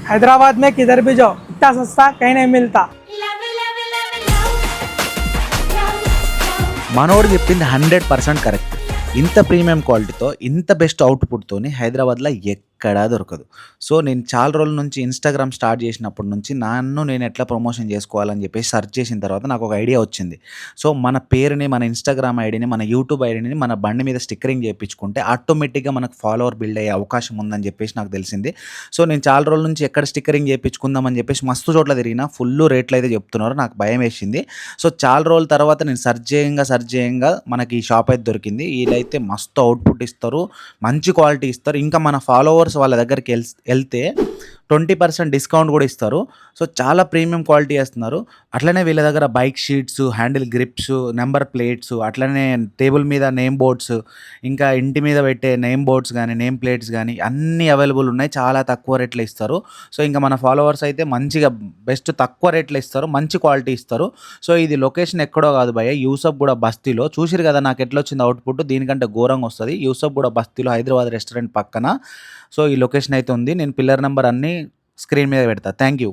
हैदराबाद में किधर भी जाओ इतना सस्ता कहीं नहीं मिलता। మనోడు చెప్పింది 100% కరెక్ట్. ఇంత ప్రీమియం క్వాలిటీతో ఇంత బెస్ట్ అవుట్‌పుట్‌తోని హైదరాబాద్‌లో ఎక్కడా దొరకదు. సో, నేను చాలా రోజుల నుంచి ఇన్‌స్టాగ్రామ్ స్టార్ట్ చేసినప్పటి నుంచి నన్ను నేను ఎట్లా ప్రమోషన్ చేసుకోవాలని చెప్పేసి సెర్చ్ చేసిన తర్వాత నాకు ఒక ఐడియా వచ్చింది. సో, మన పేరుని, మన ఇన్‌స్టాగ్రామ్ ఐడీని, మన యూట్యూబ్ ఐడీని మన బండి మీద స్టిక్కరింగ్ చేపించుకుంటే ఆటోమేటిక్‌గా మనకు ఫాలోవర్ బిల్డ్ అయ్యే అవకాశం ఉందని చెప్పేసి నాకు తెలిసింది. సో, నేను చాలా రోజుల నుంచి ఎక్కడ స్టిక్కరింగ్ చేపించుకుందామని చెప్పేసి మస్తు చోట్ల తిరిగినా ఫుల్లు రేట్లయితే చెప్తున్నారు. నాకు భయమేసింది. సో, చాలా రోజుల తర్వాత నేను సెర్చ్ చేయంగా మనకి ఈ షాప్ అయితే దొరికింది. ఈళ్ళైతే మస్తు అవుట్‌పుట్ ఇస్తారు. మంచి క్వాలిటీ ఇస్తారు. ఇంకా మన ఫాలోవర్స్ వాళ్ళ దగ్గరికి ఎళ్తే 20% డిస్కౌంట్ కూడా ఇస్తారు. సో, చాలా ప్రీమియం క్వాలిటీ ఏస్తున్నారు. అట్లనే వీళ్ళ దగ్గర bike sheets, handle grips, number plates, అట్లనే టేబుల్ మీద నేమ్ బోర్డ్స్, ఇంకా ఇంటి మీద పెట్టే నేమ్ బోర్డ్స్ గానీ, నేమ్ ప్లేట్స్ గానీ అన్నీ అవైలబుల్ ఉన్నాయి. చాలా తక్కువ రేట్‌లో ఇస్తారు. సో, ఇంకా మన ఫాలోవర్స్ అయితే మంచిగా బెస్ట్ తక్కువ రేట్‌లో ఇస్తారు. మంచి క్వాలిటీ ఇస్తారు. సో, ఇది లొకేషన్ ఎక్కడో కాదు భయ్యా, యూసఫ్‌గూడ బస్తీలో. చూసిర్రు కదా నాకెట్లొచ్చింది అవుట్‌పుట్. దీనికంటే ఘోరంగొస్తది. యూసఫ్‌గూడ బస్తీలో హైదరాబాద్ రెస్టారెంట్ పక్కన. సో, ఈ లొకేషన్ అయితే ఉంది. నేను పిల్లర్ నంబర్ అన్నీ స్క్రీన్ మీద పెడతా. Thank you.